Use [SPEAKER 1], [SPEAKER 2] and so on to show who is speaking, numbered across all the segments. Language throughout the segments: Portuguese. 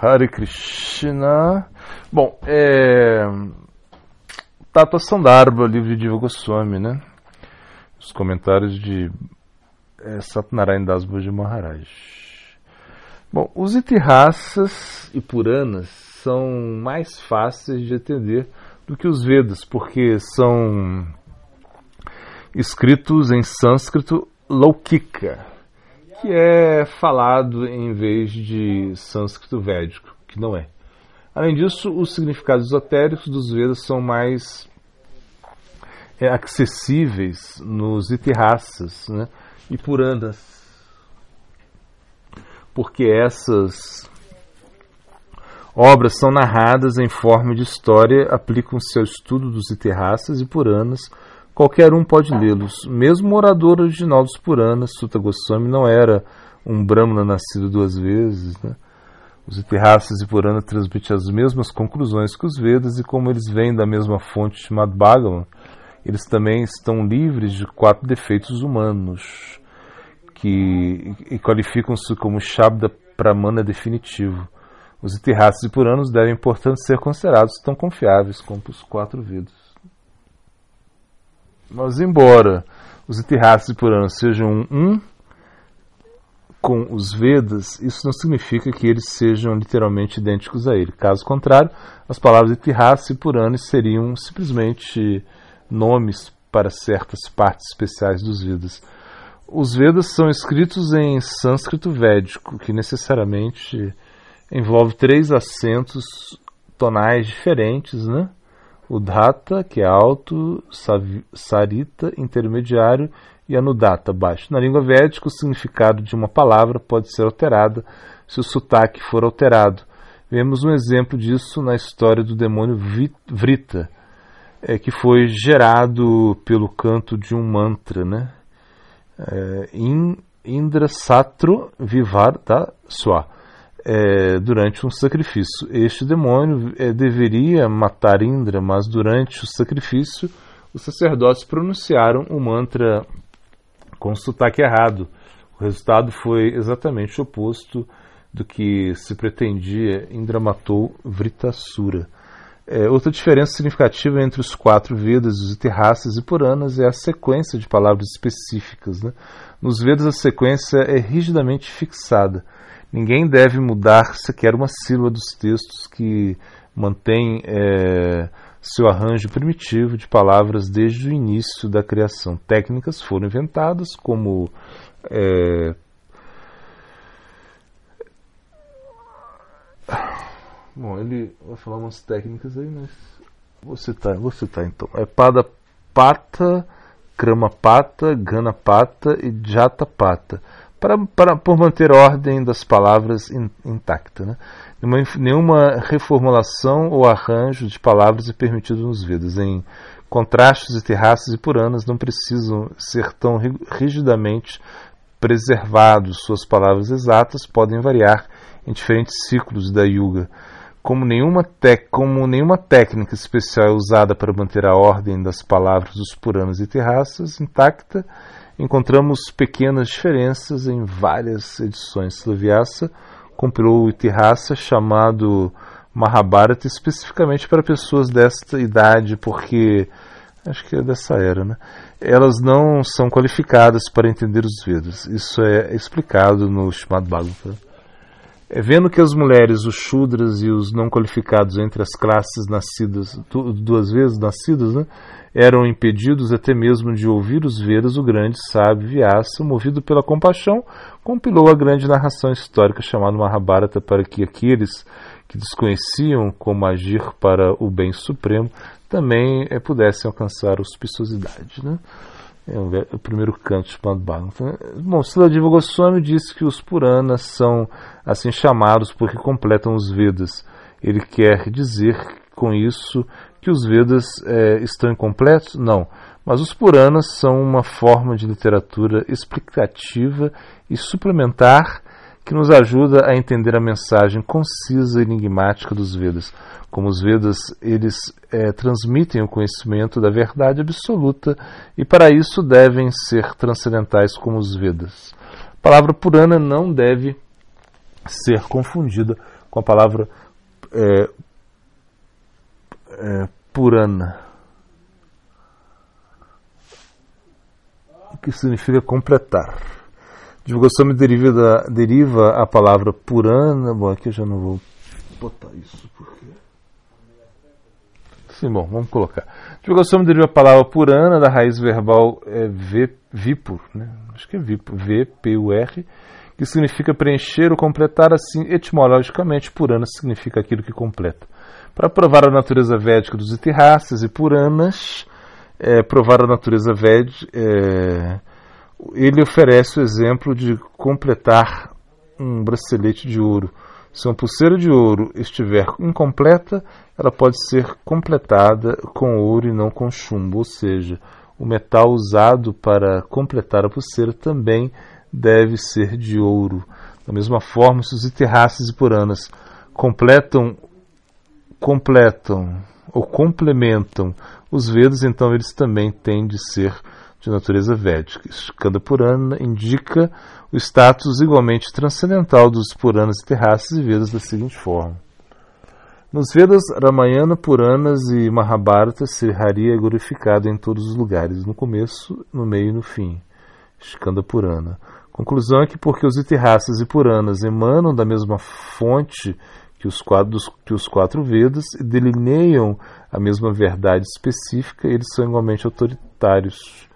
[SPEAKER 1] Hare Krishna. Bom, Tattva Sandarbha, livro de Jiva Goswami, né? Os comentários de Satyanarayana Das Babaji Maharaj. Bom, os Itihasas e Puranas são mais fáceis de entender do que os Vedas, porque são escritos em sânscrito Laukika, que é falado em vez de sânscrito védico, que não é. Além disso, os significados esotéricos dos Vedas são mais acessíveis nos Itihasas, né, e Puranas, porque essas obras são narradas em forma de história, aplicam-se ao estudo dos Itihasas e Puranas. Qualquer um pode lê-los. Mesmo o orador original dos Puranas, Suta Goswami, não era um Brahmana nascido duas vezes, né? Os Itihasas e Puranas transmitem as mesmas conclusões que os Vedas, e como eles vêm da mesma fonte chamada Bhagavan, eles também estão livres de 4 defeitos humanos, e qualificam-se como Shabda Pramana definitivo. Os Itihasas e Puranas devem, portanto, ser considerados tão confiáveis como os 4 Vedas. Mas, embora os Itihasas e Puranas sejam um com os Vedas, isso não significa que eles sejam literalmente idênticos a ele. Caso contrário, as palavras Itihasas e Puranas seriam simplesmente nomes para certas partes especiais dos Vedas. Os Vedas são escritos em sânscrito védico, que necessariamente envolve 3 acentos tonais diferentes, né? O Dhata, que é alto, Sarita, intermediário, e Anudata, baixo. Na língua védica, o significado de uma palavra pode ser alterado se o sotaque for alterado. Vemos um exemplo disso na história do demônio Vrita, que foi gerado pelo canto de um mantra, né? Indra Satru Vivardha Swa. Durante um sacrifício. Este demônio deveria matar Indra, mas durante o sacrifício os sacerdotes pronunciaram o mantra com sotaque errado. O resultado foi exatamente o oposto do que se pretendia. Indra matou Vritasura. Outra diferença significativa entre os 4 Vedas, os Itihasas e Puranas, é a sequência de palavras específicas, né? Nos Vedas a sequência é rigidamente fixada. Ninguém deve mudar sequer uma sílaba dos textos, que mantém seu arranjo primitivo de palavras desde o início da criação. Técnicas foram inventadas como bom, ele vai falar umas técnicas aí, mas vou citar então. Padapata, Kramapata, Ganapata e Jatapata. Por manter a ordem das palavras intacta, né? Nenhuma reformulação ou arranjo de palavras é permitido nos Vedas. Em contraste, os Itihasas e Puranas não precisam ser tão rigidamente preservados. Suas palavras exatas podem variar em diferentes ciclos da Yuga. Como nenhuma técnica especial é usada para manter a ordem das palavras dos Puranas e Itihasas intacta, encontramos pequenas diferenças em várias edições. Slavvyasa compilou o Itihasa chamado Mahabharata especificamente para pessoas desta idade, porque acho que é dessa era, né? Elas não são qualificadas para entender os Vedas. Isso é explicado no Srimad Bhagavatam. Vendo que as mulheres, os Shudras e os não qualificados entre as classes nascidas, 2 vezes nascidas, né, eram impedidos até mesmo de ouvir os Vedas, o grande sábio Vyasa, movido pela compaixão, compilou a grande narração histórica chamada Mahabharata para que aqueles que desconheciam como agir para o bem supremo também pudessem alcançar auspiciosidade, né? O primeiro canto de Bhagavatam. Bom, Srila Jiva Goswami disse que os Puranas são assim chamados porque completam os Vedas. Ele quer dizer com isso que os Vedas estão incompletos? Não. Mas os Puranas são uma forma de literatura explicativa e suplementar que nos ajuda a entender a mensagem concisa e enigmática dos Vedas. Como os Vedas, eles transmitem o conhecimento da verdade absoluta e para isso devem ser transcendentais como os Vedas. A palavra Purana não deve ser confundida com a palavra Purana, que significa completar. De Goswami deriva a palavra Purana. Bom, aqui eu já não vou botar isso porque... Sim, bom, vamos colocar. De Goswami deriva a palavra Purana da raiz verbal Vipur, né? Acho que é Vipur, V-P-U-R, que significa preencher ou completar. Assim, etimologicamente, Purana significa aquilo que completa. Para provar a natureza védica dos Itihasas e Puranas, provar a natureza védica, ele oferece o exemplo de completar um bracelete de ouro. Se uma pulseira de ouro estiver incompleta, ela pode ser completada com ouro e não com chumbo, ou seja, o metal usado para completar a pulseira também deve ser de ouro. Da mesma forma, se os Itihasas e Puranas completam ou complementam os Vedas, então eles também têm de ser de natureza védica. Skanda Purana indica o status igualmente transcendental dos Puranas, Itihasas e Vedas da seguinte forma. Nos Vedas, Ramayana, Puranas e Mahabharata, Sri Hari é glorificado em todos os lugares, no começo, no meio e no fim. Skanda Purana. Conclusão é que porque os Itihasas e Puranas emanam da mesma fonte que os quatro Vedas e delineiam a mesma verdade específica, eles são igualmente autoritários.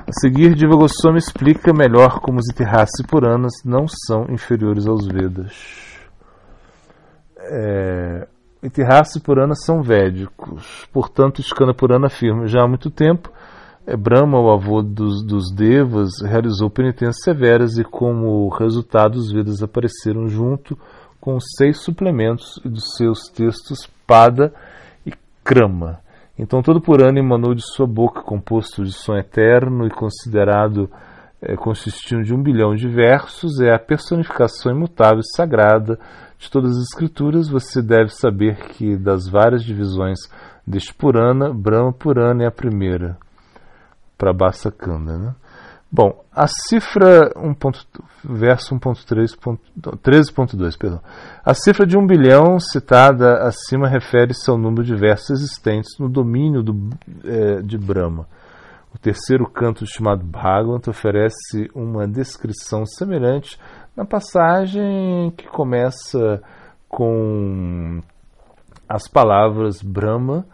[SPEAKER 1] A seguir, Jiva Goswami explica melhor como os Itihasas e Puranas não são inferiores aos Vedas. Itihasas e Puranas são védicos, portanto, Skanda Purana afirma: já há muito tempo, Brahma, o avô dos Devas, realizou penitências severas e, como resultado, os Vedas apareceram junto com 6 suplementos dos seus textos Pada e Krama. Então todo Purana emanou de sua boca, composto de som eterno e considerado consistindo de 1 bilhão de versos, é a personificação imutável e sagrada de todas as escrituras. Você deve saber que das várias divisões deste Purana, Brahma Purana é a primeira, Prabhasa Kanda, né? Bom, a cifra verso 13.2, perdão. A cifra de 1 bilhão citada acima refere-se ao número de versos existentes no domínio de Brahma. O terceiro canto, chamado Bhagavata, oferece uma descrição semelhante na passagem que começa com as palavras Brahma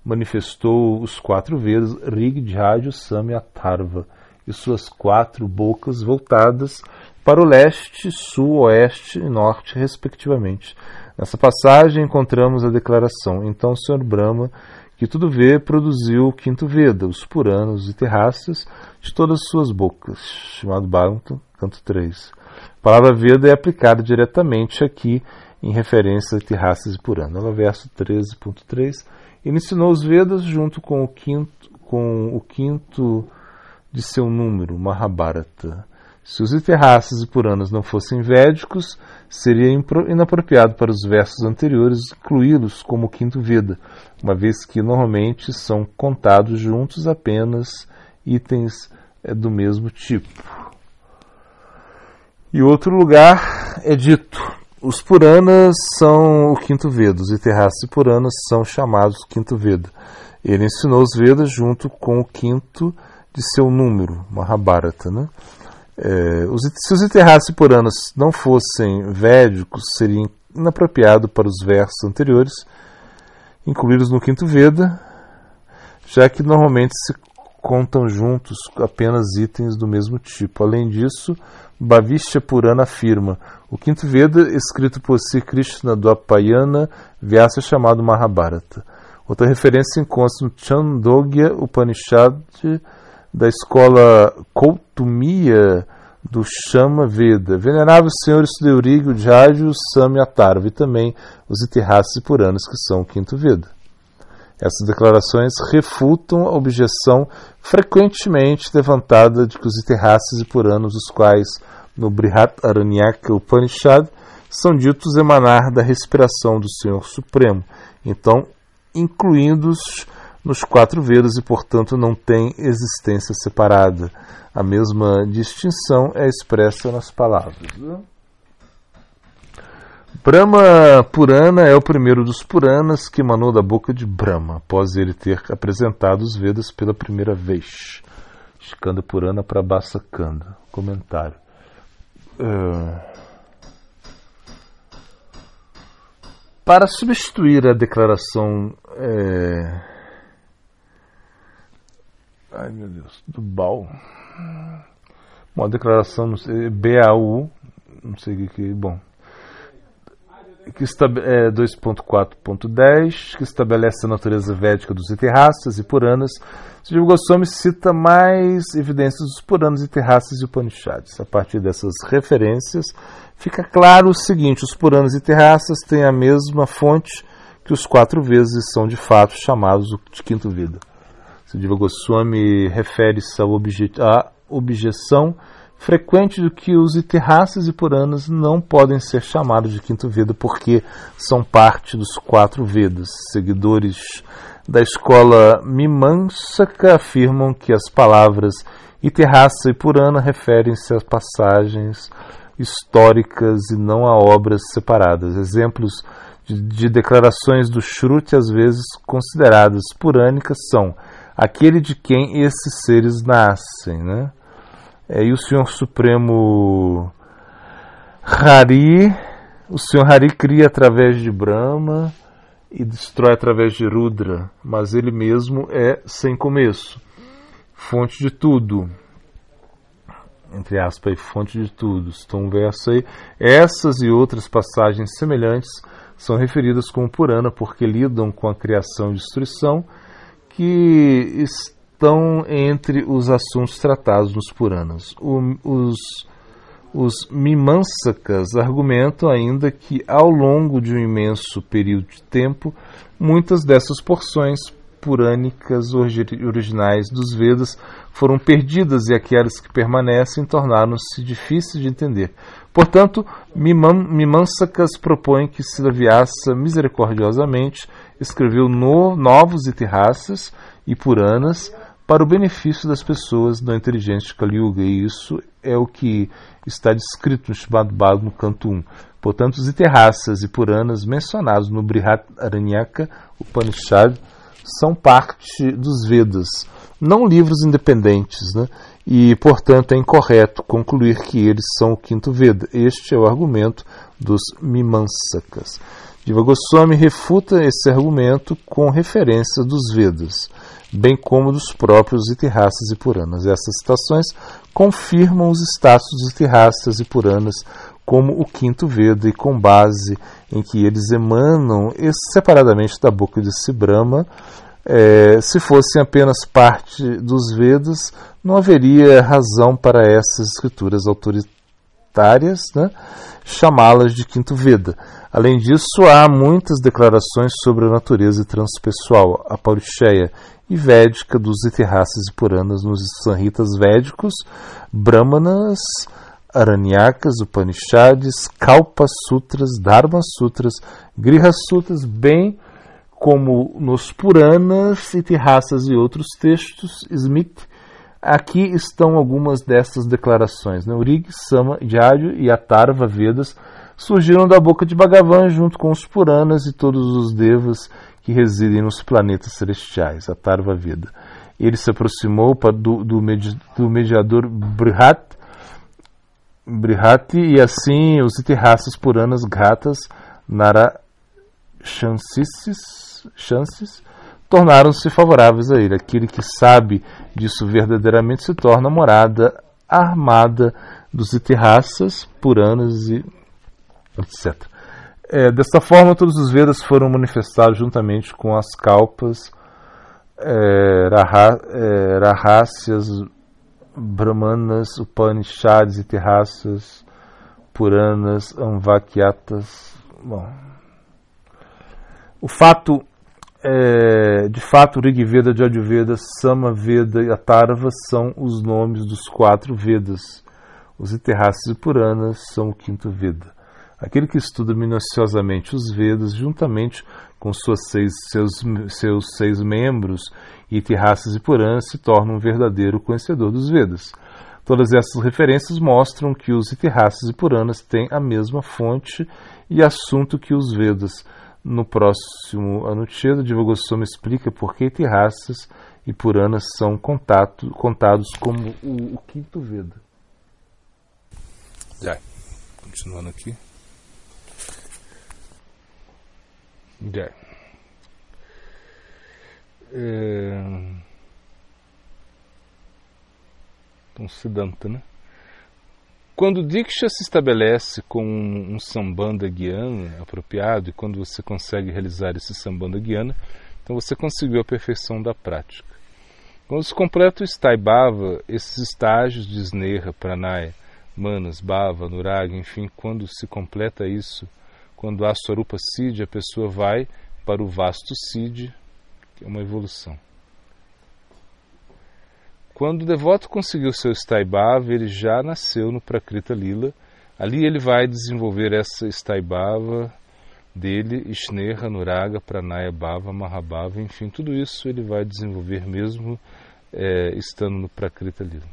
[SPEAKER 1] manifestou os 4 Vedas, Rig, Yajur, Sama e Atharva, e suas 4 bocas voltadas para o leste, sul, oeste e norte, respectivamente. Nessa passagem encontramos a declaração: então o Senhor Brahma, que tudo vê, produziu o 5º Veda, os Puranas, os Itihasas, de todas as suas bocas, chamado Bhagavatam, canto 3. A palavra Veda é aplicada diretamente aqui em referência a Itihasas e Purana. Ela verso 13.3. Ele ensinou os Vedas junto com o quinto de seu número, Mahabharata. Se os Itihasas e Puranas não fossem védicos, seria inapropriado para os versos anteriores incluí-los como o 5º Veda, uma vez que normalmente são contados juntos apenas itens do mesmo tipo. E outro lugar é dito: os Puranas são o 5º Veda, os Itihasas e Puranas são chamados 5º Veda. Ele ensinou os Vedas junto com o 5º de seu número, Mahabharata, né? Se os Itihasas e Puranas não fossem védicos, seria inapropriado para os versos anteriores incluí-los no 5º Veda, já que normalmente se contam juntos apenas itens do mesmo tipo. Além disso, Bhavishya Purana afirma: o 5º Veda, escrito por Sri Krishna Dwapayana Vyasa, chamado Mahabharata. Outra referência encontra no Chandogya Upanishad da escola Kautumiya do Shama Veda. Venerável Senhor, estudei o Rig, o Yajur, o Sama e a Atharva, e também os Itihasas e Puranas, que são o 5º Veda. Essas declarações refutam a objeção frequentemente levantada de que os Itihasas e Puranas, os quais no Brihadaranyaka Upanishad são ditos emanar da respiração do Senhor Supremo, então incluindo-os nos 4 Vedas e, portanto, não têm existência separada. A mesma distinção é expressa nas palavras. Brahma Purana é o primeiro dos Puranas que emanou da boca de Brahma, após ele ter apresentado os Vedas pela primeira vez. Skanda Purana para Basakanda. Comentário. Para substituir a declaração ai meu Deus, do Baal, uma declaração BAU, não sei o que, bom, que 2.4.10, que estabelece a natureza védica dos Itihasas e Puranas. Jiva Goswami cita mais evidências dos Puranas, Itihasas e Upanishads. A partir dessas referências, fica claro o seguinte: os Puranas e Itihasas têm a mesma fonte que os 4 Vedas e são de fato chamados de quinto Veda. Jiva Goswami refere-se à objeção frequente de que os Itihasas e Puranas não podem ser chamados de quinto Veda porque são parte dos 4 Vedas. Seguidores da escola Mimamsaka afirmam que as palavras Itihasa e Purana referem-se a passagens históricas e não a obras separadas. Exemplos de declarações do Shruti, às vezes consideradas purânicas, são aquele de quem esses seres nascem, né? E o Senhor Supremo Hari, o Senhor Hari cria através de Brahma e destrói através de Rudra, mas ele mesmo é sem começo, fonte de tudo, entre aspas, fonte de tudo. Então, um verso aí, essas e outras passagens semelhantes são referidas como Purana porque lidam com a criação e destruição, que estão entre os assuntos tratados nos Puranas. Os Mimamsakas argumentam ainda que, ao longo de um imenso período de tempo, muitas dessas porções purânicas originais dos Vedas foram perdidas e aquelas que permanecem tornaram-se difíceis de entender. Portanto, Mimamsakas propõem que Srila Vyasa misericordiosamente escreveu novos Itihasas e Puranas para o benefício das pessoas não inteligentes de Kali Yuga, e isso é o que está descrito no Srimad Bhagavatam no canto 1. Portanto, os Itihasas e Puranas mencionados no Brihadaranyaka Upanishad são parte dos Vedas, não livros independentes, né? E, portanto, é incorreto concluir que eles são o quinto Veda. Este é o argumento dos Mimamsakas. Jiva Goswami refuta esse argumento com referência dos Vedas, bem como dos próprios Itihasas e Puranas. Essas citações confirmam os status dos Itihasas e Puranas como o quinto Veda e com base em que eles emanam separadamente da boca de Brahma. Se fossem apenas parte dos Vedas, não haveria razão para essas escrituras autoritárias, né, chamá-las de quinto Veda. Além disso, há muitas declarações sobre a natureza transpessoal, a Pauricheia e védica dos Itihasas e Puranas nos Samhitas védicos, Brahmanas, Aranyakas, Upanishads, Kalpa Sutras, Dharma Sutras, Griha Sutras, bem como nos Puranas, Itihasas e outros textos, Smith. Aqui estão algumas dessas declarações. O Rig, Sama, Jadyu e Atharva Vedas surgiram da boca de Bhagavan junto com os Puranas e todos os Devas que residem nos planetas celestiais. Atharva Veda. Ele se aproximou do mediador Brihati e assim os Itihasas Puranas Ghatas Narashansis tornaram-se favoráveis a ele. Aquele que sabe disso verdadeiramente se torna a morada armada dos Itihasas, Puranas e etc. Desta forma, todos os Vedas foram manifestados juntamente com as Kalpas, Rahasyas, Brahmanas, Upanishads, Itihasas, Puranas, Amvakyatas. Bom, de fato, Rig Veda, Jadyu Veda, Sama Veda e Atharva são os nomes dos 4 Vedas. Os Itihasas e Puranas são o quinto Veda. Aquele que estuda minuciosamente os Vedas, juntamente com seus 6 membros, Itihasas e Puranas, se torna um verdadeiro conhecedor dos Vedas. Todas essas referências mostram que os Itirasas e Puranas têm a mesma fonte e assunto que os Vedas. No próximo Anucheda, Jiva Goswami explica por que Itirasas e Puranas são contados como o quinto Veda. Já, continuando aqui. Já. Então, Siddhanta, né? Quando Diksha se estabelece com um Sambandha Gyana apropriado, e quando você consegue realizar esse Sambandha Gyana, então você conseguiu a perfeição da prática. Quando se completa o Sthai Bhava, esses estágios de Sneha, Pranaya, Manas, Bhava, Nuraga, enfim, quando se completa isso, quando há Swarupa Siddhi, a pessoa vai para o Vastu Siddhi, que é uma evolução. Quando o devoto conseguiu seu Sthai Bhava, ele já nasceu no Prakrita Lila. Ali ele vai desenvolver essa Sthai Bhava dele, Sneha, Nuraga, Pranaya, Bhava, Mahabhava, enfim, tudo isso ele vai desenvolver mesmo estando no Prakrita Lila.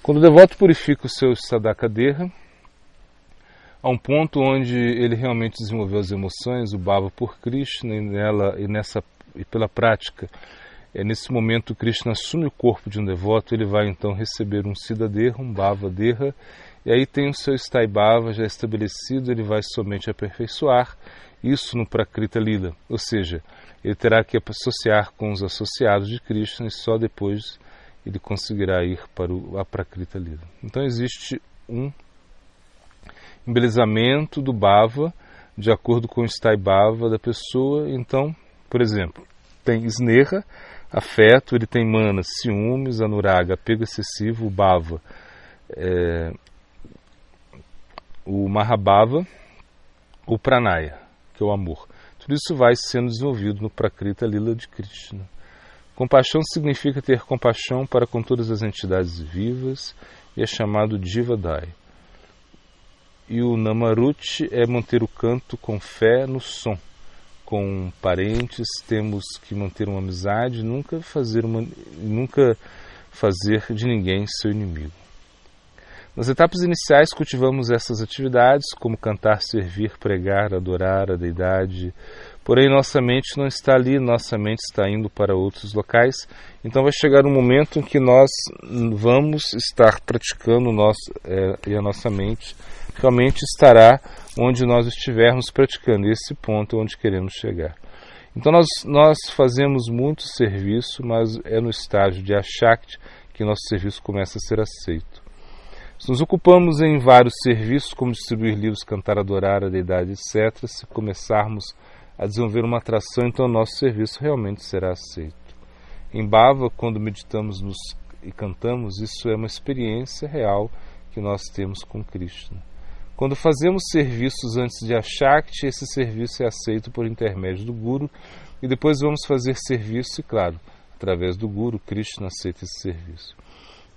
[SPEAKER 1] Quando o devoto purifica o seu Sadhaka Deha, a um ponto onde ele realmente desenvolveu as emoções, o Bhava por Krishna, e pela prática, nesse momento Krishna assume o corpo de um devoto, ele vai então receber um Siddha Deha, um Bhava Deha, e aí tem o seu Sthai Bhava já estabelecido, ele vai somente aperfeiçoar isso no Prakrita Lila, ou seja, ele terá que associar com os associados de Krishna e só depois ele conseguirá ir para a Prakrita Lila. Então existe um embelezamento do Bhava de acordo com o Sthai Bhava da pessoa. Então, por exemplo, tem Sneha, afeto, ele tem Manas, ciúmes, Anuraga, apego excessivo, o Bhava, o Mahabhava, o Pranaya, que é o amor. Tudo isso vai sendo desenvolvido no Prakrita Lila de Krishna. Compaixão significa ter compaixão para com todas as entidades vivas e é chamado Jivadai. E o Namaruti é manter o canto com fé no som. Com parentes temos que manter uma amizade, nunca fazer de ninguém seu inimigo. Nas etapas iniciais cultivamos essas atividades, como cantar, servir, pregar, adorar a deidade. Porém, nossa mente não está ali, nossa mente está indo para outros locais. Então vai chegar um momento em que nós vamos estar praticando e a nossa mente realmente estará onde nós estivermos praticando. Esse ponto é onde queremos chegar. Então nós fazemos muito serviço, mas é no estágio de Ashakti que nosso serviço começa a ser aceito. Se nos ocupamos em vários serviços, como distribuir livros, cantar, adorar a deidade, etc., se começarmos a desenvolver uma atração, então o nosso serviço realmente será aceito. Em Bhava, quando meditamos e cantamos, isso é uma experiência real que nós temos com Krishna. Quando fazemos serviços antes de Ashakti, esse serviço é aceito por intermédio do Guru, e depois vamos fazer serviço, e claro, através do Guru, Krishna aceita esse serviço.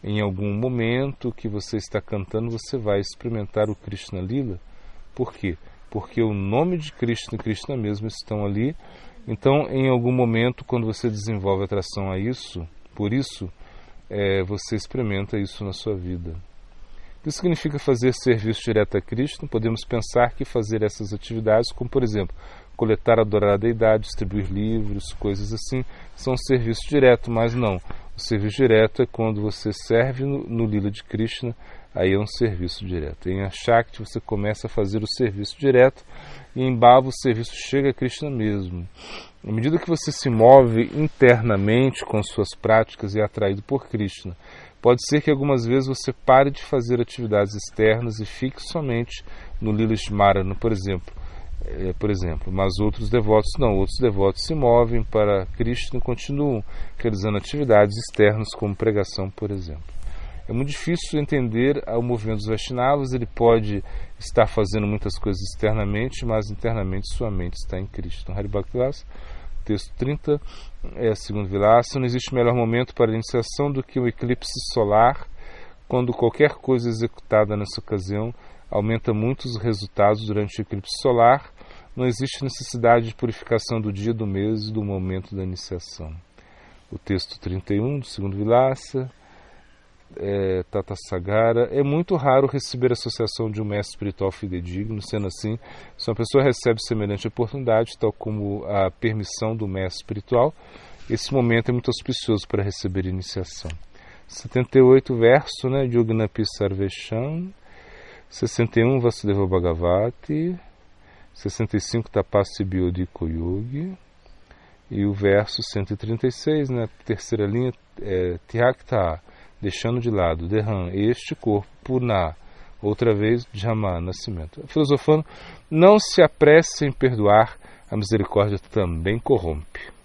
[SPEAKER 1] Em algum momento que você está cantando, você vai experimentar o Krishna Lila. Por quê? Porque o nome de Krishna e Krishna mesmo estão ali. Então, em algum momento, quando você desenvolve atração a isso, por isso, você experimenta isso na sua vida. O que significa fazer serviço direto a Krishna? Podemos pensar que fazer essas atividades, como por exemplo, coletar, adorar a deidade, distribuir livros, coisas assim, são serviço direto, mas não. O serviço direto é quando você serve no Lila de Krishna, aí é um serviço direto. Em Ashakti você começa a fazer o serviço direto e em Bhava o serviço chega a Krishna mesmo. À medida que você se move internamente com suas práticas e é atraído por Krishna, pode ser que algumas vezes você pare de fazer atividades externas e fique somente no Lila Smarana, por exemplo, mas outros devotos não, outros devotos se movem para Krishna e continuam realizando atividades externas como pregação, por exemplo. É muito difícil entender o movimento dos Vaishnavas, ele pode estar fazendo muitas coisas externamente, mas internamente sua mente está em Krishna. Hari Bhakti Vilasa, texto 30, segundo Vilasa, não existe melhor momento para a iniciação do que o eclipse solar, quando qualquer coisa executada nessa ocasião aumenta muito os resultados durante o eclipse solar. Não existe necessidade de purificação do dia, do mês e do momento da iniciação. O texto 31 do segundo Vilasa. Tata Sagara, é muito raro receber a associação de um mestre espiritual fidedigno. Sendo assim, se uma pessoa recebe semelhante oportunidade, tal como a permissão do mestre espiritual, esse momento é muito auspicioso para receber iniciação. 78 verso, né, Yugnapi Sarvesham. 61 Vasudeva Bhagavati. 65 Tapasya Biodhiko Yogi. E o verso 136, né, terceira linha, Tyakta, deixando de lado, Dehan, este corpo, Puna, outra vez, Dhamma, nascimento. Filosofando, não se apresse em perdoar, a misericórdia também corrompe.